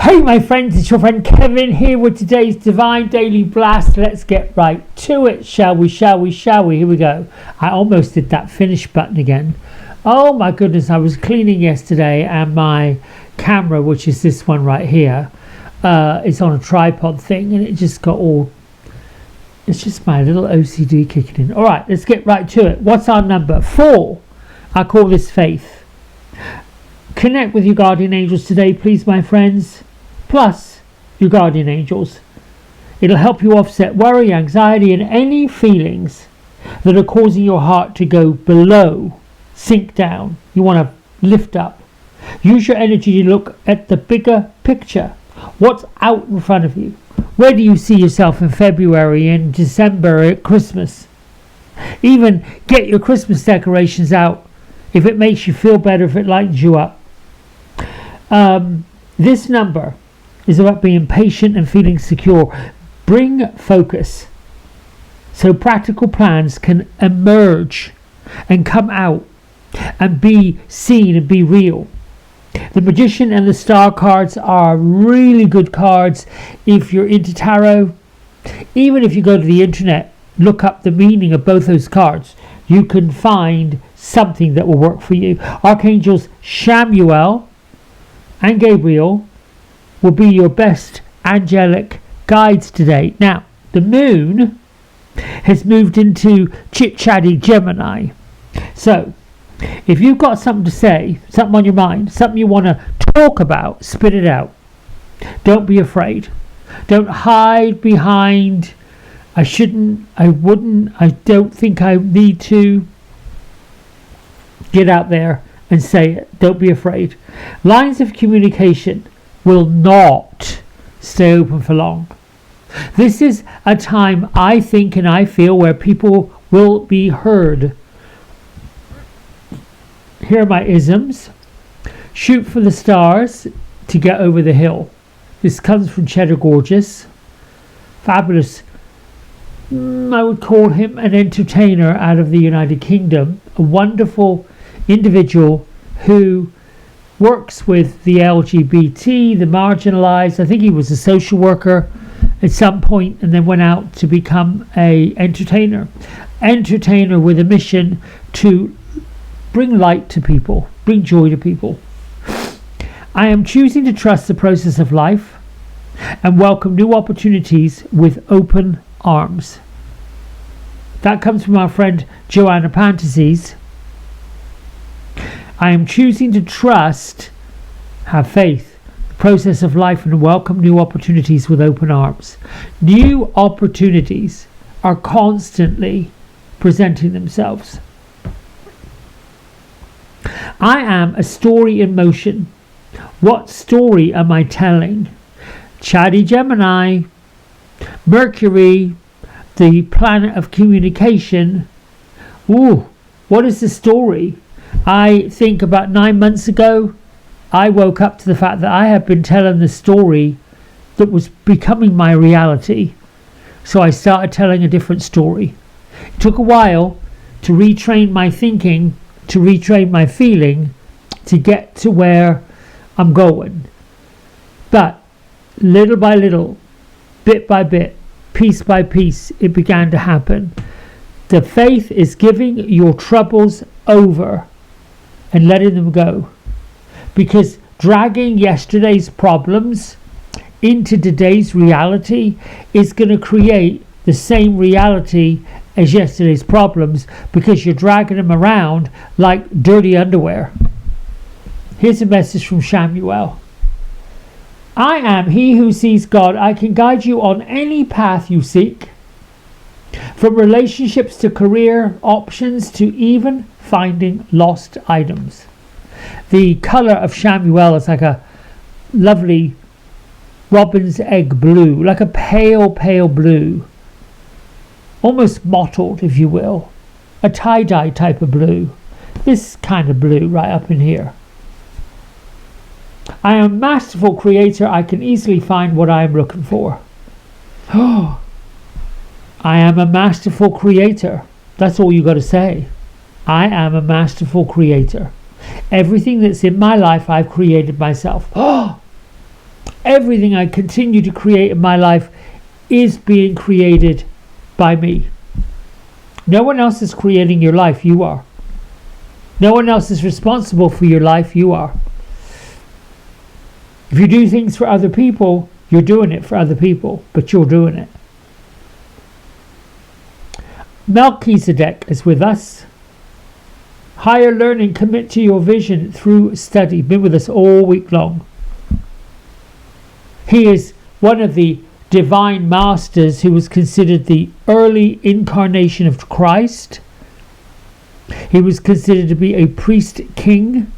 Hey my friends, it's your friend Kevin here with today's Divine Daily Blast. Let's get right to it, shall we? Here we go. I almost did that finish button again. Oh my goodness, I was cleaning yesterday and my camera, which is this one right here, is on a tripod thing and it just got all... It's just my little OCD kicking in. Alright, let's get right to it. What's our number? 4. I call this faith. Connect with your guardian angels today, please, my friends. Plus, your guardian angels. It'll help you offset worry, anxiety, and any feelings that are causing your heart to go below, sink down. You want to lift up. Use your energy to look at the bigger picture. What's out in front of you? Where do you see yourself in February, in December, at Christmas? Even get your Christmas decorations out if it makes you feel better, if it lightens you up. This number is about being patient and feeling secure. Bring focus so practical plans can emerge and come out and be seen and be real. The Magician and the Star cards are really good cards if you're into tarot. Even if you go to the internet, look up the meaning of both those cards, you can find something that will work for you. Archangels Chamuel and Gabriel will be your best angelic guides today. Now, the moon has moved into chit-chatty Gemini. So, if you've got something to say, something on your mind, something you want to talk about, spit it out. Don't be afraid. Don't hide behind, I shouldn't, I wouldn't, I don't think I need to. Get out there and say it. Don't be afraid. Lines of communication will not stay open for long. This is a time, I think and I feel, where people will be heard. Here are my isms. Shoot for the stars to get over the hill. This comes from Cheddar Gorgeous. Fabulous. I would call him an entertainer out of the United Kingdom. A wonderful individual who works with the LGBT, the marginalized. I think he was a social worker at some point and then went out to become a entertainer with a mission to bring light to people, bring joy to people. I am choosing to trust the process of life and welcome new opportunities with open arms. That comes from our friend Joanna Fantasies. I am choosing to trust, have faith, the process of life and welcome new opportunities with open arms. New opportunities are constantly presenting themselves. I am a story in motion. What story am I telling? Chatty Gemini, Mercury, the planet of communication. Ooh, what is the story? I think about 9 months ago, I woke up to the fact that I have been telling the story that was becoming my reality. So I started telling a different story. It took a while to retrain my thinking, to retrain my feeling, to get to where I'm going. But little by little, bit by bit, piece by piece, it began to happen. The faith is giving your troubles over and letting them go. Because dragging yesterday's problems into today's reality is going to create the same reality as yesterday's problems, because you're dragging them around like dirty underwear. Here's a message from Chamuel. I am he who sees God. I can guide you on any path you seek. From relationships to career options to even finding lost items. The color of Chamuel is like a lovely robin's egg blue, like a pale blue, almost mottled, if you will, a tie-dye type of blue, this kind of blue right up in here. I am a masterful creator. I can easily find what I am looking for. Oh, I am a masterful creator. That's all you got to say. I am a masterful creator. Everything that's in my life, I've created myself. Oh, Everything I continue to create in my life is being created by me. No one else is creating your life, you are. No one else is responsible for your life, you are. If you do things for other people, you're doing it for other people, but you're doing it. Melchizedek is with us. Higher learning, commit to your vision through study. Been with us all week long. He is one of the divine masters who was considered the early incarnation of Christ. He was considered to be a priest king.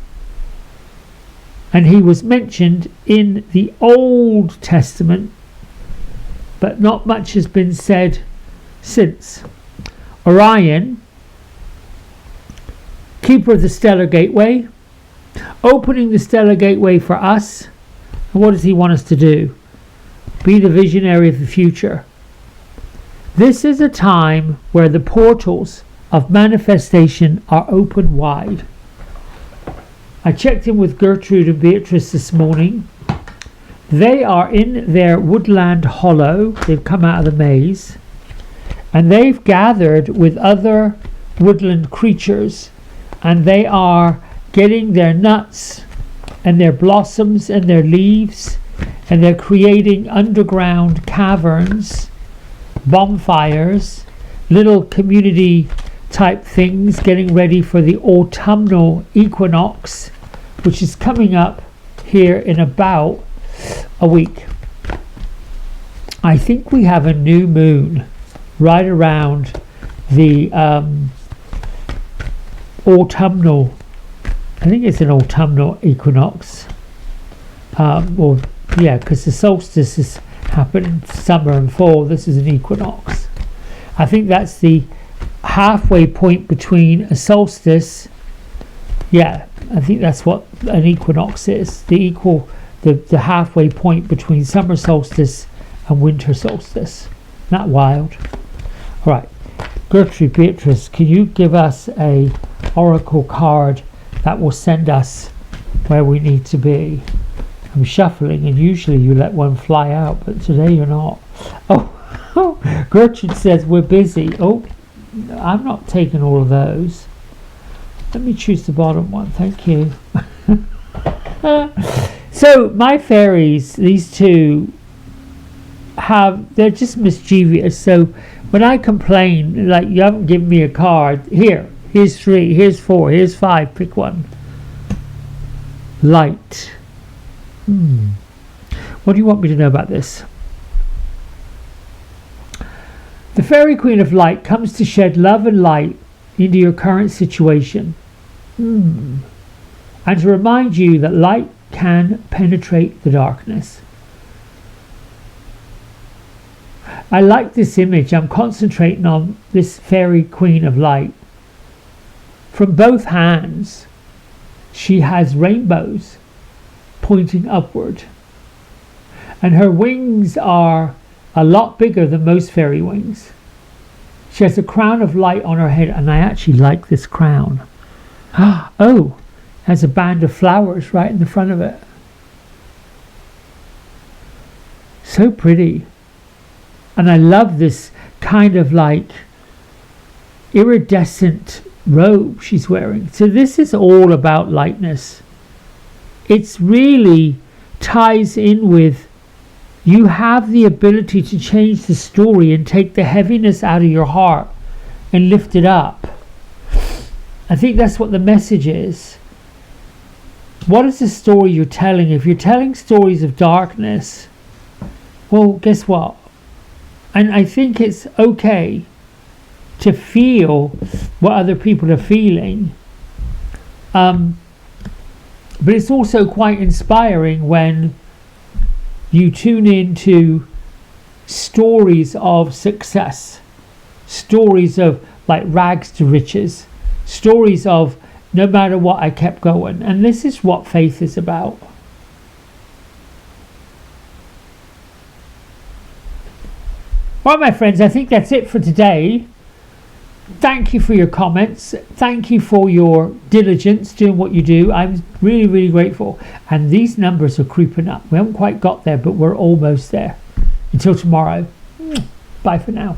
And he was mentioned in the Old Testament, but not much has been said since. Orion, keeper of the stellar gateway, opening the stellar gateway for us. And what does he want us to do? Be the visionary of the future. This is a time where the portals of manifestation are open wide. I checked in with Gertrude and Beatrice this morning. They are in their woodland hollow. They've come out of the maze. And they've gathered with other woodland creatures. And they are getting their nuts and their blossoms and their leaves. And they're creating underground caverns, bonfires, little community type things, getting ready for the autumnal equinox, which is coming up here in about a week. I think we have a new moon right around the autumnal, I think it's an autumnal equinox. Because the solstice is happening summer and fall. This is an equinox. I think that's the halfway point between a solstice. I think that's what an equinox is. The halfway point between summer solstice and winter solstice. Not wild. All right, Gertrude, Beatrice, can you give us a oracle card that will send us where we need to be? I'm shuffling, and usually you let one fly out, but today you're not. Oh, Gertrude says we're busy. Oh, I'm not taking all of those. Let me choose the bottom one. Thank you. So my fairies, these two, they're just mischievous. So when I complain, like, you haven't given me a card, here's 3, here's 4, here's 5, pick one. Light. What do you want me to know about this? The Fairy Queen of Light comes to shed love and light into your current situation. And to remind you that light can penetrate the darkness. I like this image. I'm concentrating on this Fairy Queen of Light. From both hands, she has rainbows pointing upward. And her wings are a lot bigger than most fairy wings. She has a crown of light on her head, and I actually like this crown. Oh, has a band of flowers right in the front of it. So pretty. And I love this kind of like iridescent robe she's wearing. So this is all about lightness. It's really ties in with, you have the ability to change the story and take the heaviness out of your heart and lift it up. I think that's what the message is. What is the story you're telling? If you're telling stories of darkness, well, guess what? And I think it's okay to feel what other people are feeling. But it's also quite inspiring when you tune into stories of success, stories of like rags to riches, stories of no matter what, I kept going. And this is what faith is about. Well, my friends, I think that's it for today. Thank you for your comments. Thank you for your diligence doing what you do. I'm really, really grateful. And these numbers are creeping up. We haven't quite got there, but we're almost there. Until tomorrow. Bye for now.